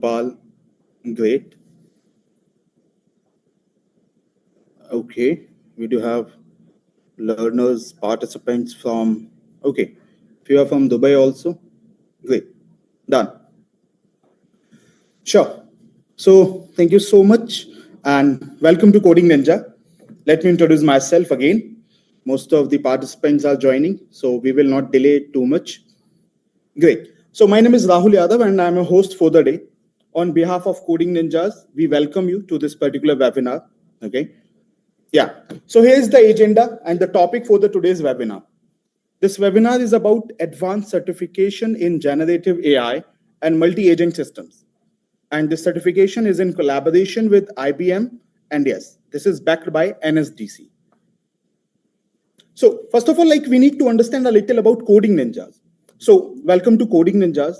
Pal, great. Okay, we do have learners, participants from, okay, few are from Dubai also. Great, done. Sure. So thank you so much and welcome to Coding Ninja. Let me introduce myself again. Most of the participants are joining, so we will not delay it too much. Great. So my name is Rahul Yadav and I'm a host for the day. On behalf of Coding Ninjas, we welcome you to this particular webinar. Okay. Yeah. So here's the agenda and the topic for the today's webinar. This webinar is about advanced certification in generative AI and multi-agent systems. And this certification is in collaboration with IBM. And yes, this is backed by NSDC. So first of all, we need to understand a little about Coding Ninjas. So welcome to Coding Ninjas.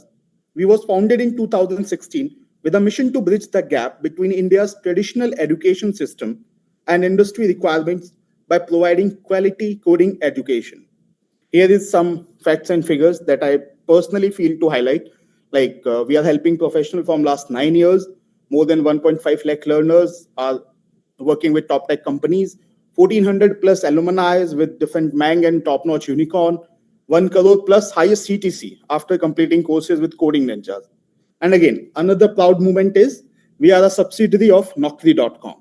We was founded in 2016 with a mission to bridge the gap between India's traditional education system and industry requirements by providing quality coding education. Here is some facts and figures that I personally feel to highlight. We are helping professionals from last 9 years. More than 1.5 lakh learners are working with top tech companies. 1,400 plus alumni with different Mang and top-notch unicorn. 1 crore plus highest CTC after completing courses with Coding Ninjas. And again, another proud moment is we are a subsidiary of Naukri.com.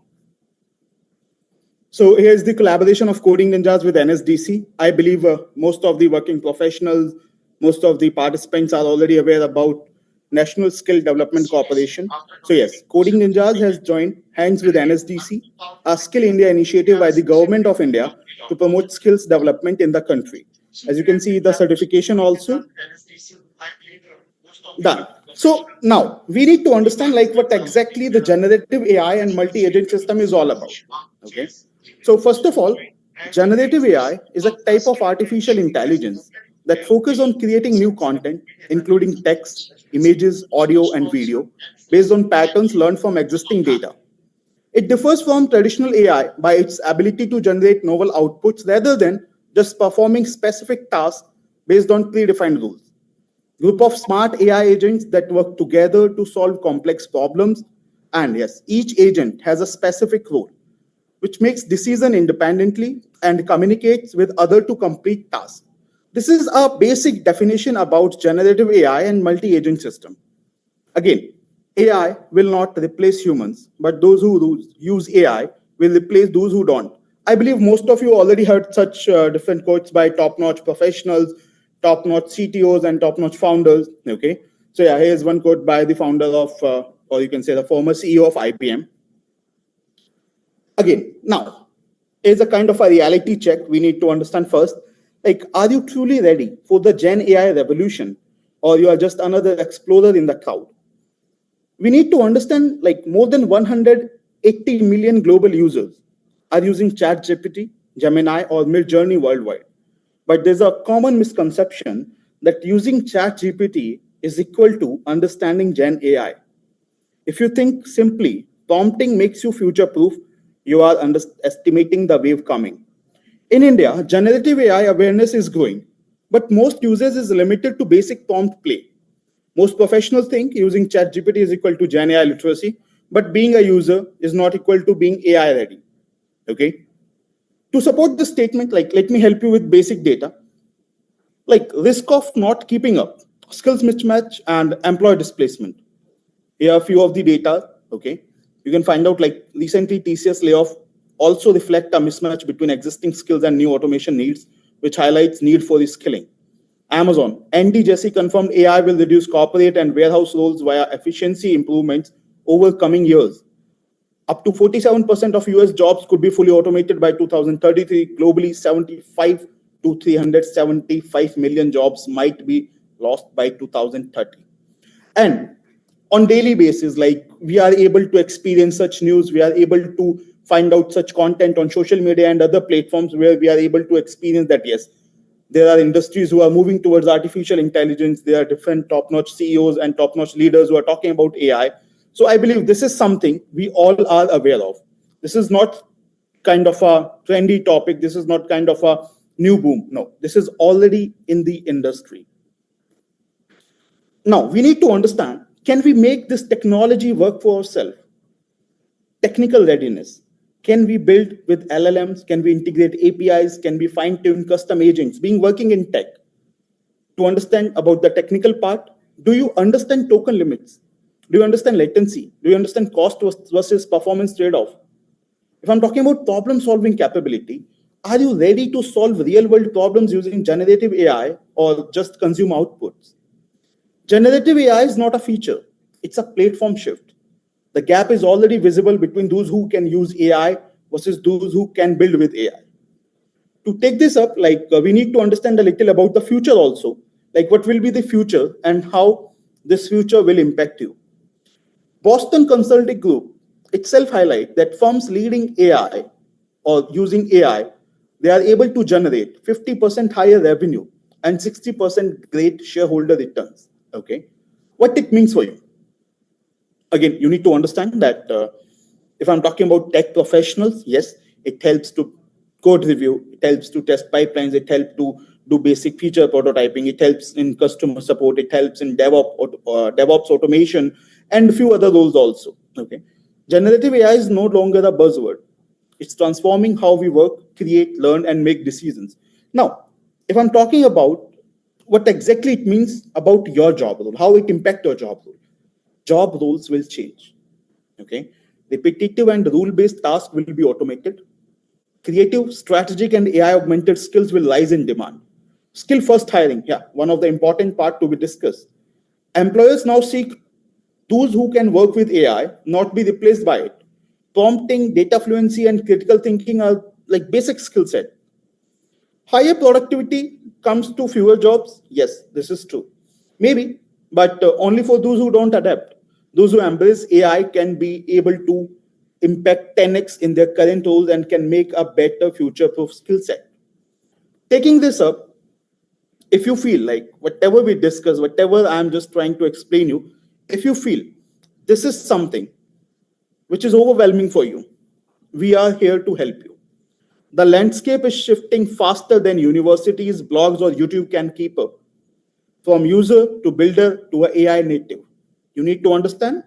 So here's the collaboration of Coding Ninjas with NSDC. I believe most of the working professionals, most of the participants are already aware about National Skill Development Corporation. So yes, Coding Ninjas has joined hands with NSDC, a Skill India initiative by the Government of India to promote skills development in the country. As you can see, the certification also done. So now we need to understand what exactly the generative AI and multi-agent system is all about. Okay. So first of all, generative AI is a type of artificial intelligence that focuses on creating new content, including text, images, audio, and video, based on patterns learned from existing data. It differs from traditional AI by its ability to generate novel outputs rather than just performing specific tasks based on predefined rules. Group of smart AI agents that work together to solve complex problems. And yes, each agent has a specific role, which makes decision independently and communicates with other to complete tasks. This is a basic definition about generative AI and multi-agent system. Again, AI will not replace humans, but those who use AI will replace those who don't. I believe most of you already heard such different quotes by top-notch professionals, top-notch CTOs, and top-notch founders. Okay, so yeah, here's one quote by the founder of, or you can say the former CEO of IBM. Again, now, is a kind of a reality check we need to understand first. Are you truly ready for the Gen AI revolution, or you are just another explorer in the crowd? We need to understand more than 180 million global users are using ChatGPT, Gemini, or Midjourney worldwide. But there's a common misconception that using ChatGPT is equal to understanding Gen AI. If you think simply prompting makes you future-proof, you are underestimating the wave coming. In India, generative AI awareness is growing, but most users is limited to basic prompt play. Most professionals think using ChatGPT is equal to Gen AI literacy, but being a user is not equal to being AI ready. Okay. To support this statement, let me help you with basic data. Risk of not keeping up, skills mismatch, and employee displacement. Here are a few of the data. Okay. You can find out recently TCS layoff also reflect a mismatch between existing skills and new automation needs, which highlights need for reskilling. Amazon, Andy Jassy confirmed AI will reduce corporate and warehouse roles via efficiency improvements over coming years. Up to 47% of US jobs could be fully automated by 2033. Globally, 75 to 375 million jobs might be lost by 2030. And on daily basis, we are able to experience such news, we are able to find out such content on social media and other platforms where we are able to experience that, yes, there are industries who are moving towards artificial intelligence. There are different top-notch CEOs and top-notch leaders who are talking about AI. So I believe this is something we all are aware of. This is not kind of a trendy topic. This is not kind of a new boom. No, this is already in the industry. Now, we need to understand, Can we make this technology work for ourselves? Technical readiness. Can we build with LLMs? Can we integrate APIs? Can we fine tune custom agents? Being working in tech, to understand about the technical part, do you understand token limits? Do you understand latency? Do you understand cost versus performance trade-off? If I'm talking about problem solving capability, are you ready to solve real world problems using generative AI or just consume outputs? Generative AI is not a feature, it's a platform shift. The gap is already visible between those who can use AI versus those who can build with AI. To take this up, we need to understand a little about the future also, like what will be the future and how this future will impact you. Boston Consulting Group itself highlight that firms leading AI or using AI, they are able to generate 50% higher revenue and 60% great shareholder returns. Okay, what it means for you? Again, you need to understand that if I'm talking about tech professionals, yes, it helps to code review, it helps to test pipelines, it helps to do basic feature prototyping, it helps in customer support, it helps in DevOps automation, and a few other roles also. Okay, generative AI is no longer a buzzword. It's transforming how we work, create, learn, and make decisions. Now, if I'm talking about what exactly it means about your job role, how it impacts your job roles will change. Okay, repetitive and rule-based tasks will be automated. Creative, strategic, and AI augmented skills will rise in demand. Skill first hiring, yeah, one of the important part to be discussed. Employers now seek those who can work with AI, not be replaced by it. Prompting, data fluency, and critical thinking are like basic skill set. Higher productivity comes to fewer jobs. Yes, this is true. Maybe, but only for those who don't adapt. Those who embrace AI can be able to impact 10x in their current roles and can make a better future-proof skill set. Taking this up, if you feel like whatever we discuss, whatever I'm just trying to explain you, if you feel this is something which is overwhelming for you, we are here to help you. The landscape is shifting faster than universities, blogs, or YouTube can keep up. From user to builder to an AI native, you need to understand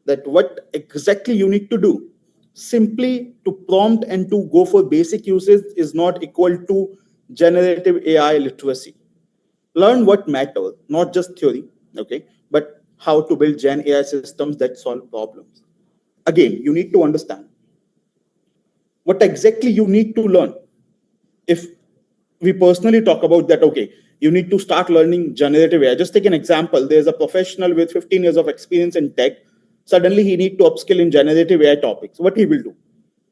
that what exactly you need to do. Simply to prompt and to go for basic usage is not equal to generative AI literacy. Learn what matters, not just theory, okay, but how to build Gen AI systems that solve problems. Again, you need to understand what exactly you need to learn. If we personally talk about that, okay, you need to start learning generative AI. Just take an example. There's a professional with 15 years of experience in tech. Suddenly he need to upskill in generative AI topics. What he will do?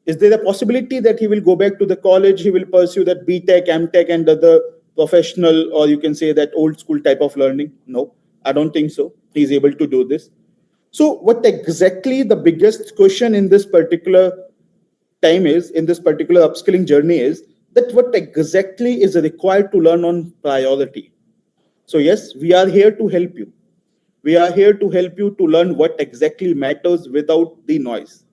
Is there a possibility that he will go back to the college, he will pursue that BTech, MTech, and other professional, or you can say that old school type of learning? No, I don't think so. He's able to do this. So what exactly the biggest question in this particular time is, in this particular upskilling journey is, that what exactly is required to learn on priority. So yes, we are here to help you. We are here to help you to learn what exactly matters without the noise.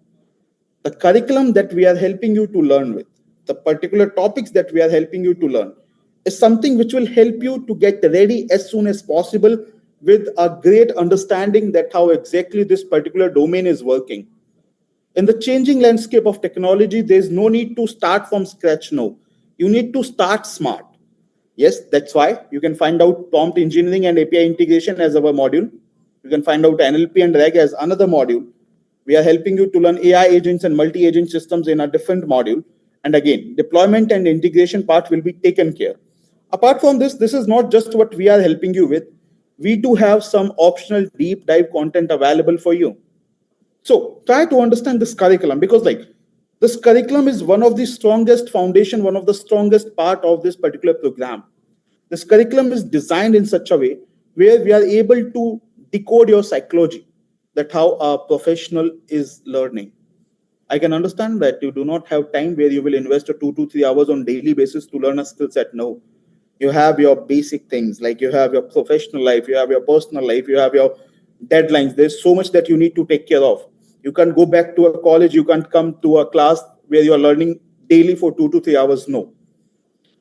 The curriculum that we are helping you to learn with, the particular topics that we are helping you to learn, is something which will help you to get ready as soon as possible with a great understanding that how exactly this particular domain is working. In the changing landscape of technology, there's no need to start from scratch. No, you need to start smart. Yes, that's why you can find out prompt engineering and API integration as our module. You can find out NLP and RAG as another module. We are helping you to learn AI agents and multi-agent systems in a different module. And again, deployment and integration part will be taken care. Apart from this, this is not just what we are helping you with. We do have some optional deep dive content available for you. So try to understand this curriculum, because this curriculum is one of the strongest foundation, one of the strongest part of this particular program. This curriculum is designed in such a way where we are able to decode your psychology, that how a professional is learning. I can understand that you do not have time where you will invest 2 to 3 hours on daily basis to learn a skill set. No, you have your basic things, like you have your professional life, you have your personal life, you have your deadlines. There's so much that you need to take care of. You can't go back to a college, you can't come to a class where you are learning daily for 2 to 3 hours. No,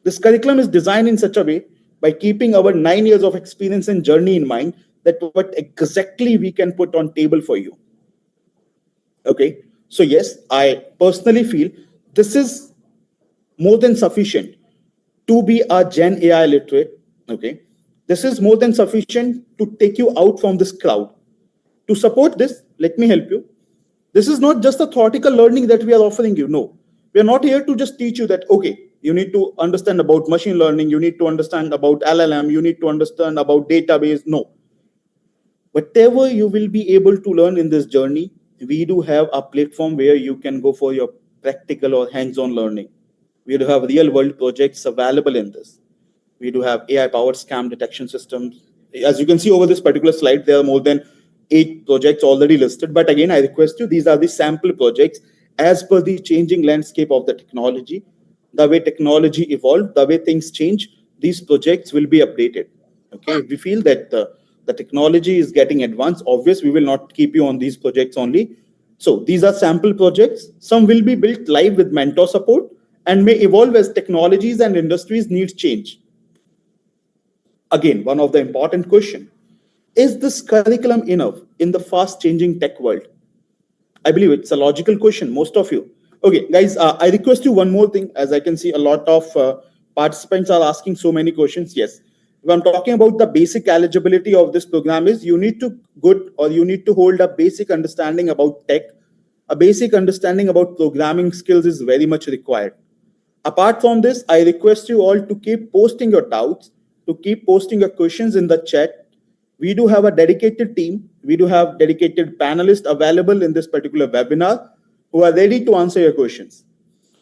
this curriculum is designed in such a way by keeping our 9 years of experience and journey in mind, that what exactly we can put on table for you. Okay, so yes, I personally feel this is more than sufficient to be a Gen AI literate. Okay, this is more than sufficient to take you out from this crowd. To support this, let me help you. This is not just a theoretical learning that we are offering you. No, we are not here to just teach you that, okay, you need to understand about machine learning, you need to understand about LLM, you need to understand about database. No, whatever you will be able to learn in this journey, we do have a platform where you can go for your practical or hands-on learning. We do have real-world projects available in this. We do have AI-powered scam detection systems. As you can see over this particular slide, there are more than 8 projects already listed. But again, I request you, these are the sample projects as per the changing landscape of the technology. The way technology evolved, the way things change, these projects will be updated. Okay, if we feel that the technology is getting advanced, obvious, we will not keep you on these projects only. So these are sample projects. Some will be built live with mentor support and may evolve as technologies and industries needs change. Again, one of the important question, is this curriculum enough in the fast changing tech world? I believe it's a logical question, most of you. Okay, guys, I request you one more thing, as I can see a lot of participants are asking so many questions. Yes, if I'm talking about the basic eligibility of this program is you need to good or you need to hold a basic understanding about tech. A basic understanding about programming skills is very much required. Apart from this, I request you all to keep posting your doubts, to keep posting your questions in the chat. We do have a dedicated team. We do have dedicated panelists available in this particular webinar who are ready to answer your questions.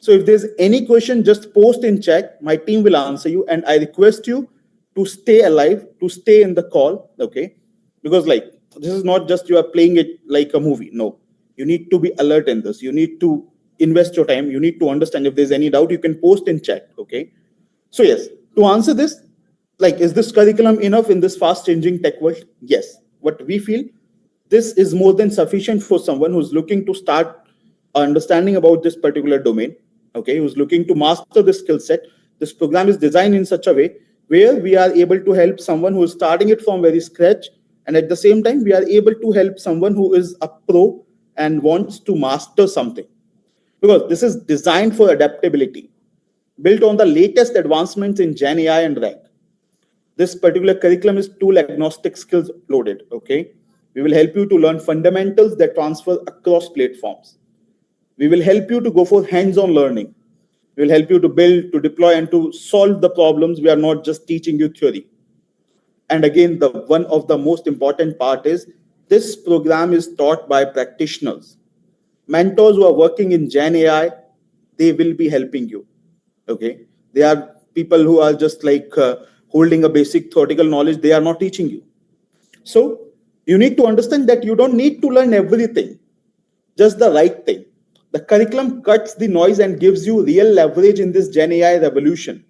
So if there's any question, just post in chat. My team will answer you. And I request you to stay alive, to stay in the call, okay? Because like, this is not just you are playing it like a movie. No, you need to be alert in this. You need to invest your time. You need to understand. If there's any doubt, you can post in chat, okay? So yes, to answer this, like, is this curriculum enough in this fast changing tech world? Yes. What we feel, this is more than sufficient for someone who's looking to start understanding about this particular domain, okay, who's looking to master this skill set. This program is designed in such a way where we are able to help someone who is starting it from very scratch, and at the same time we are able to help someone who is a pro and wants to master something, because this is designed for adaptability, built on the latest advancements in Gen AI and RAG. This particular curriculum is tool agnostic skills loaded, okay? We will help you to learn fundamentals that transfer across platforms. We will help you to go for hands-on learning. We will help you to build, to deploy, and to solve the problems. We are not just teaching you theory. And again, the one of the most important part is this program is taught by practitioners. Mentors who are working in Gen AI, they will be helping you. Okay, they are people who are just like holding a basic theoretical knowledge. They are not teaching you. So you need to understand that you don't need to learn everything, just the right thing. The curriculum cuts the noise and gives you real leverage in this Gen AI revolution.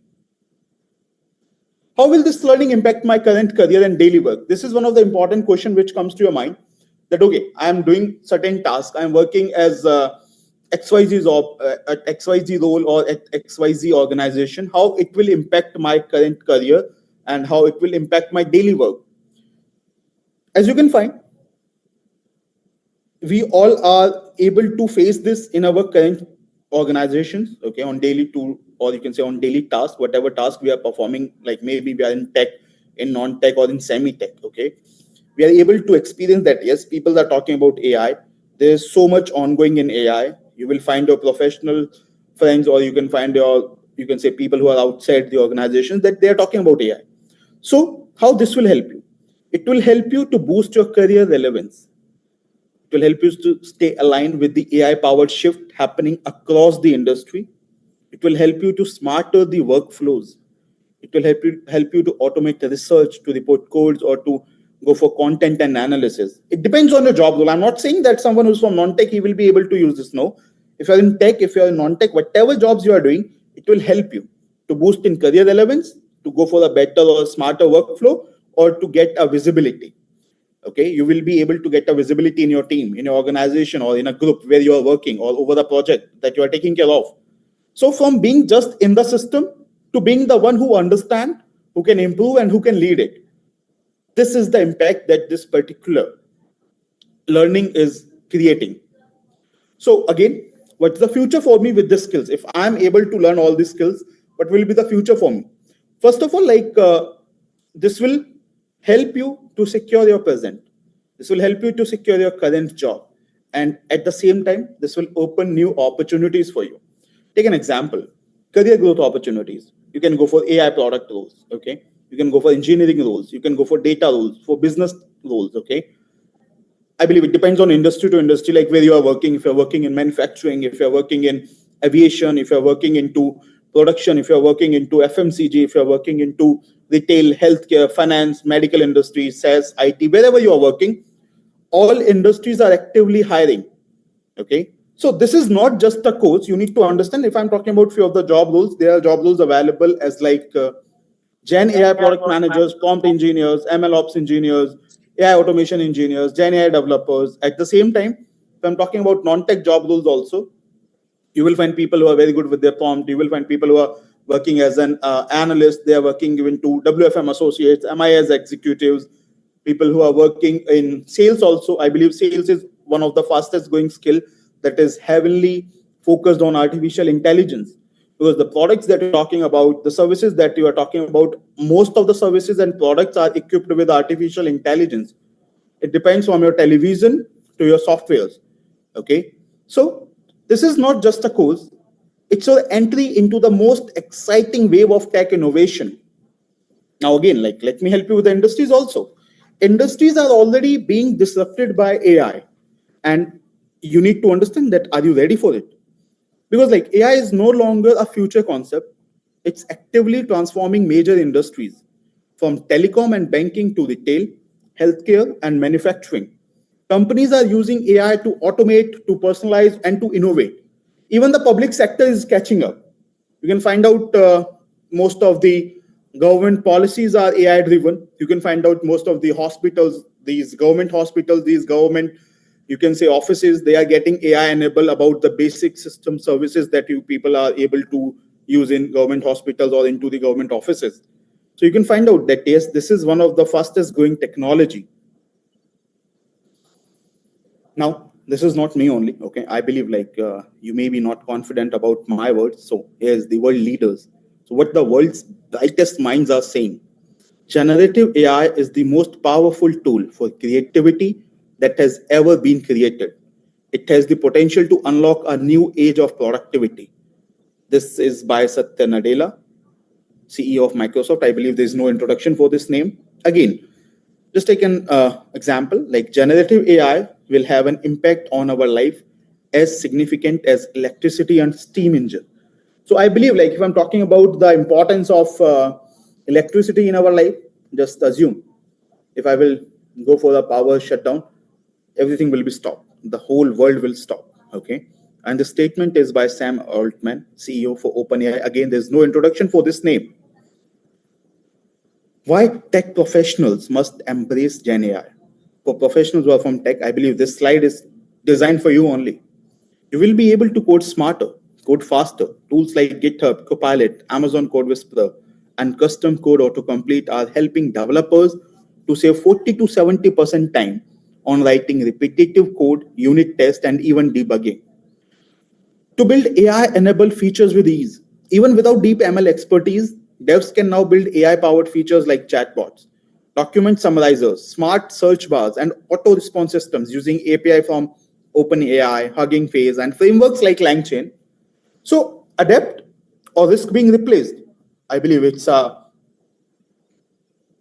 How will this learning impact my current career and daily work? This is one of the important questions which comes to your mind, that, okay, I am doing certain tasks. I am working as XYZ job, at XYZ role or at XYZ organization. How it will impact my current career and how it will impact my daily work. As you can find, we all are able to face this in our current organizations, okay, on daily tool, or you can say on daily task, whatever task we are performing, like maybe we are in tech, in non-tech, or in semi-tech, okay. We are able to experience that, yes, people are talking about AI. There's so much ongoing in AI. You will find your professional friends, or you can find your, you can say people who are outside the organizations, that they are talking about AI. So how this will help you? It will help you to boost your career relevance. It will help you to stay aligned with the AI powered shift happening across the industry. It will help you to smarter the workflows. It will help you to automate the research, to report codes, or to go for content and analysis. It depends on your job role. I'm not saying that someone who's from non-tech, he will be able to use this. No. If you're in tech, if you're in non-tech, whatever jobs you are doing, it will help you to boost in career relevance, to go for a better or smarter workflow, or to get a visibility. Okay, you will be able to get a visibility in your team, in your organization, or in a group where you are working, or over the project that you are taking care of. So from being just in the system to being the one who understand, who can improve, and who can lead it. this is the impact that this particular learning is creating. So again, what's the future for me with these skills? If I'm able to learn all these skills, what will be the future for me? First of all, this will help you to secure your present. This will help you to secure your current job. And at the same time, this will open new opportunities for you. Take an example, career growth opportunities. You can go for AI product roles, okay? You can go for engineering roles. You can go for data roles, for business roles, okay? I believe it depends on industry to industry, like where you are working. If you're working in manufacturing, if you're working in aviation, if you're working into production, if you're working into FMCG, if you're working into retail, healthcare, finance, medical industry, SaaS, IT, wherever you are working, all industries are actively hiring. Okay. So this is not just a course. You need to understand, if I'm talking about few of the job roles, there are job roles available as Gen AI product managers, prompt engineers, ML ops engineers, AI automation engineers, Gen AI developers. At the same time, if I'm talking about non-tech job roles also, you will find people who are very good with their prompt. You will find people who are working as an analyst. They are working even to WFM associates, MIS executives, people who are working in sales also. I believe sales is one of the fastest growing skill that is heavily focused on artificial intelligence, because the products that you're talking about, the services that you are talking about, most of the services and products are equipped with artificial intelligence. It depends from your television to your softwares. Okay. So this is not just a course. It's an entry into the most exciting wave of tech innovation. Now, again, let me help you with the industries also. Industries are already being disrupted by AI. And you need to understand that, are you ready for it? Because AI is no longer a future concept. It's actively transforming major industries, from telecom and banking to retail, healthcare, and manufacturing. Companies are using AI to automate, to personalize, and to innovate. Even the public sector is catching up. You can find out most of the government policies are AI driven. You can find out most of the hospitals, these government, you can say offices, they are getting AI enabled about the basic system services that you people are able to use in government hospitals or into the government offices. So you can find out that yes, this is one of the fastest growing technology. Now, this is not me only. Okay, I believe you may be not confident about my words. So here's the world leaders. So what the world's brightest minds are saying. Generative AI is the most powerful tool for creativity that has ever been created. It has the potential to unlock a new age of productivity. This is by Satya Nadella, CEO of Microsoft. I believe there's no introduction for this name. Again, just take an example, like generative AI will have an impact on our life as significant as electricity and steam engine. So I believe, if I'm talking about the importance of electricity in our life, just assume if I will go for the power shutdown, everything will be stopped. The whole world will stop. Okay. And the statement is by Sam Altman, CEO for OpenAI. Again, there's no introduction for this name. Why tech professionals must embrace GenAI? For professionals who are from tech, I believe this slide is designed for you only. You will be able to code smarter, code faster. Tools like GitHub, Copilot, Amazon Code Whisperer, and custom code autocomplete are helping developers to save 40 to 70% time on writing repetitive code, unit tests, and even debugging. To build AI-enabled features with ease, even without deep ML expertise, devs can now build AI-powered features like chatbots, document summarizers, smart search bars, and auto-response systems using API from OpenAI, Hugging Face, and frameworks like LangChain. So, adapt or risk being replaced. I believe it's a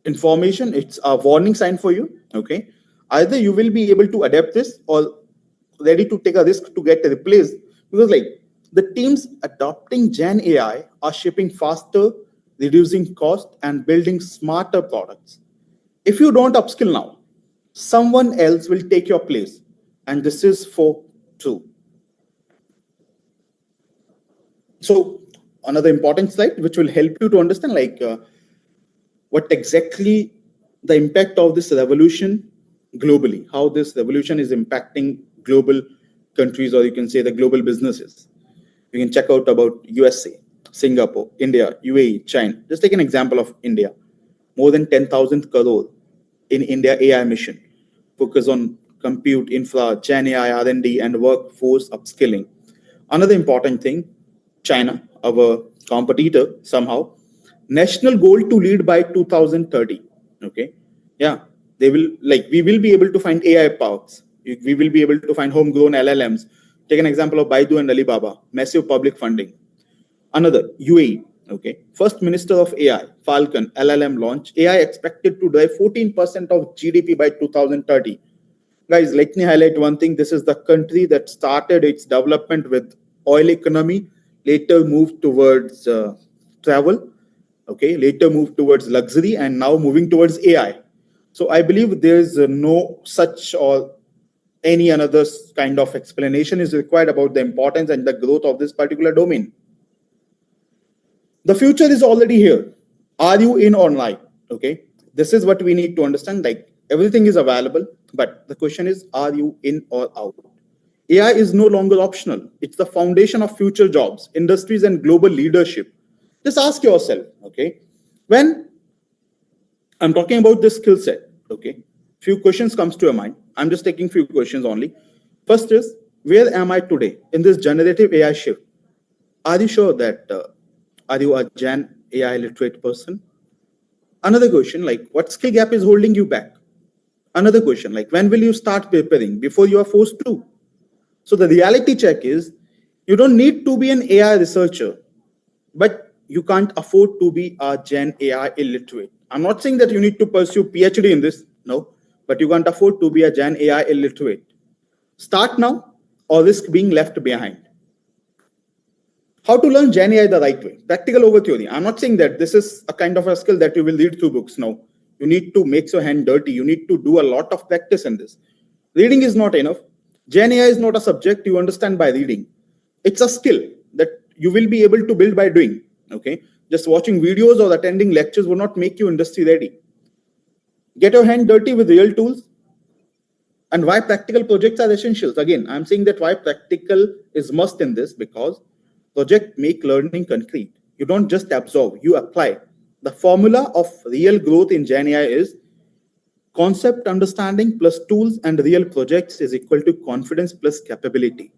information, it's a warning sign for you. Okay, either you will be able to adapt this or ready to take a risk to get replaced, because the teams adopting Gen AI are shipping faster, reducing cost, and building smarter products. If you don't upskill now, someone else will take your place, and this is for true. So another important slide which will help you to understand what exactly the impact of this revolution globally, how this revolution is impacting global countries, or you can say the global businesses. You can check out about USA, Singapore, India, UAE, China. Just take an example of India. More than 10,000 crore in India AI mission, focus on compute, infra, Gen AI, R&D, and workforce upskilling. Another important thing, China, our competitor somehow, national goal to lead by 2030. Okay, yeah, they will we will be able to find AI parks. We will be able to find homegrown LLMs. Take an example of Baidu and Alibaba, massive public funding. Another, UAE, okay, first minister of AI, Falcon LLM launch, AI expected to drive 14% of GDP by 2030. Guys, let me highlight one thing. This is the country that started its development with oil economy, later moved towards travel, okay, later moved towards luxury, and now moving towards AI. So I believe there is no such or any another kind of explanation is required about the importance and the growth of this particular domain. The future is already here. Are you in or not? Okay, this is what we need to understand. Like, everything is available, but the question is, are you in or out? AI is no longer optional. It's the foundation of future jobs, industries, and global leadership. Just ask yourself, okay, when I'm talking about this skill set, okay, few questions comes to your mind. I'm just taking few questions only. First is, where am I today in this generative AI shift? Are you sure that are you a Gen AI literate person? Another question, like, what skill gap is holding you back? Another question, like, when will you start preparing before you are forced to? So the reality check is, you don't need to be an AI researcher, but you can't afford to be a Gen AI illiterate. I'm not saying that you need to pursue PhD in this, no, but you can't afford to be a Gen AI illiterate. Start now or risk being left behind. How to learn Gen AI the right way? Practical over theory. I'm not saying that this is a kind of a skill that you will read through books. No, you need to make your hand dirty. You need to do a lot of practice in this. Reading is not enough. Gen AI is not a subject you understand by reading. It's a skill that you will be able to build by doing. Okay, just watching videos or attending lectures will not make you industry ready. Get your hand dirty with real tools. And why practical projects are essentials? Again, I'm saying that why practical is must in this, because project make learning concrete. You don't just absorb, you apply. The formula of real growth in Gen AI is concept understanding plus tools and real projects is equal to confidence plus capability.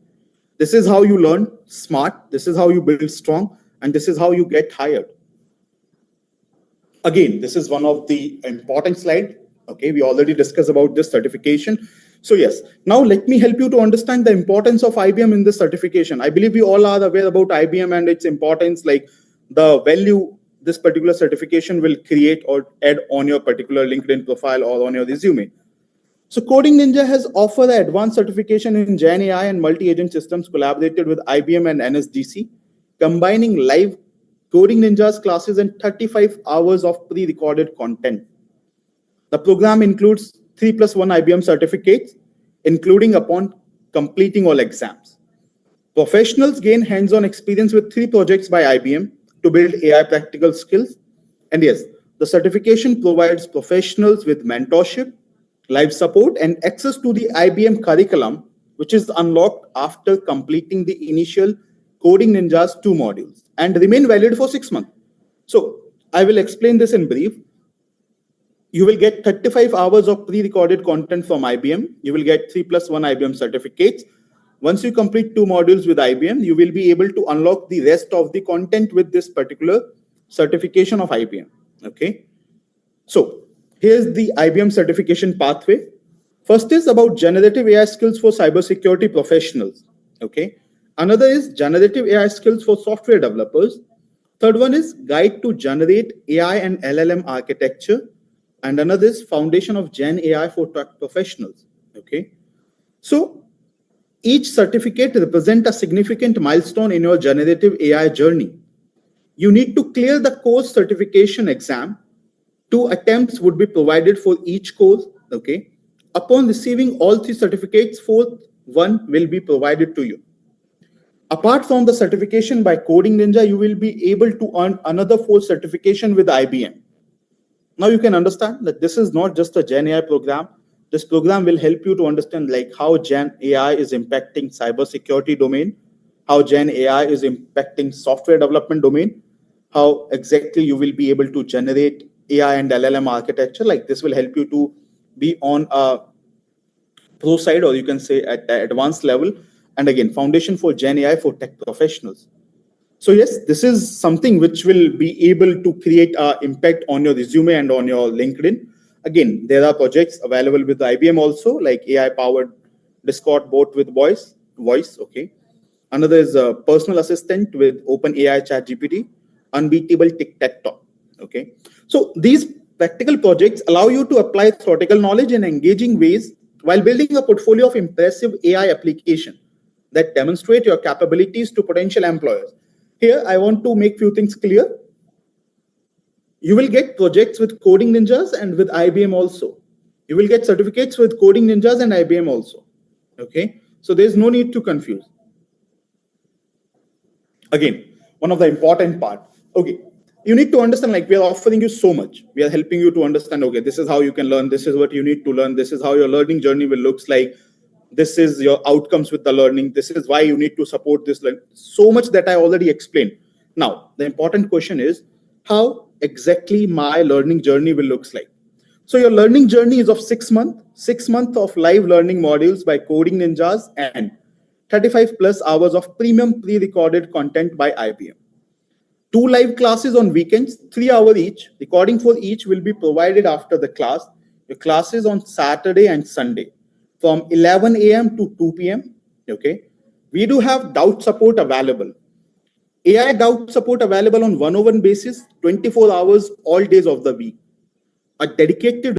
This is how you learn smart, this is how you build strong, and this is how you get hired. Again, this is one of the important slide. Okay, we already discussed about this certification. So yes, now let me help you to understand the importance of IBM in this certification. I believe we all are aware about IBM and its importance, like the value this particular certification will create or add on your particular LinkedIn profile or on your resume. So Coding Ninja has offered an advanced certification in GenAI and Multi Agent Systems, collaborated with IBM and NSDC, combining live Coding Ninja's classes and 35 hours of pre-recorded content. The program includes 3+1 IBM certificates, including upon completing all exams. Professionals gain hands-on experience with 3 projects by IBM to build AI practical skills. And yes, the certification provides professionals with mentorship, live support, and access to the IBM curriculum, which is unlocked after completing the initial Coding Ninja's 2 modules and remain valid for 6 months. So I will explain this in brief. You will get 35 hours of pre-recorded content from IBM. You will get 3+1 IBM certificates. Once you complete 2 modules with IBM, you will be able to unlock the rest of the content with this particular certification of IBM. Okay. So here's the IBM certification pathway. First is about generative AI skills for cybersecurity professionals. Okay. Another is generative AI skills for software developers. Third one is guide to generate AI and LLM architecture. And another is foundation of Gen AI for tech professionals. Okay. So each certificate represents a significant milestone in your generative AI journey. You need to clear the course certification exam. 2 attempts would be provided for each course. Okay. Upon receiving all 3 certificates, 4th one will be provided to you. Apart from the certification by Coding Ninja, you will be able to earn another 4 certification with IBM. Now you can understand that this is not just a Gen AI program. This program will help you to understand like how Gen AI is impacting cybersecurity domain, how Gen AI is impacting software development domain, how exactly you will be able to generate AI and LLM architecture. Like this will help you to be on a pro side, or you can say at the advanced level. And again, foundation for Gen AI for tech professionals. So yes, this is something which will be able to create an impact on your resume and on your LinkedIn. Again, there are projects available with IBM also, like AI-powered Discord bot with voice. Okay. Another is a personal assistant with OpenAI ChatGPT, unbeatable tic-tac talk. Okay. So these practical projects allow you to apply theoretical knowledge in engaging ways while building a portfolio of impressive AI application that demonstrate your capabilities to potential employers. Here, I want to make few things clear. You will get projects with Coding Ninjas and with IBM also. You will get certificates with Coding Ninjas and IBM also. Okay, so there's no need to confuse. Again, one of the important part. Okay, you need to understand, like, we are offering you so much. We are helping you to understand, okay, this is how you can learn, this is what you need to learn, this is how your learning journey will looks like, this is your outcomes with the learning, this is why you need to support this. So much that I already explained. Now the important question is how exactly my learning journey will looks like. So your learning journey is of 6 months of live learning modules by Coding Ninjas and 35 plus hours of premium pre-recorded content by IBM. 2 live classes on weekends, 3 hours each. Recording for each will be provided after the class. Your classes on Saturday and Sunday from 11 a.m. to 2 p.m. Okay. We do have doubt support available. AI doubt support available on one-on-one basis, 24 hours, all days of the week. A dedicated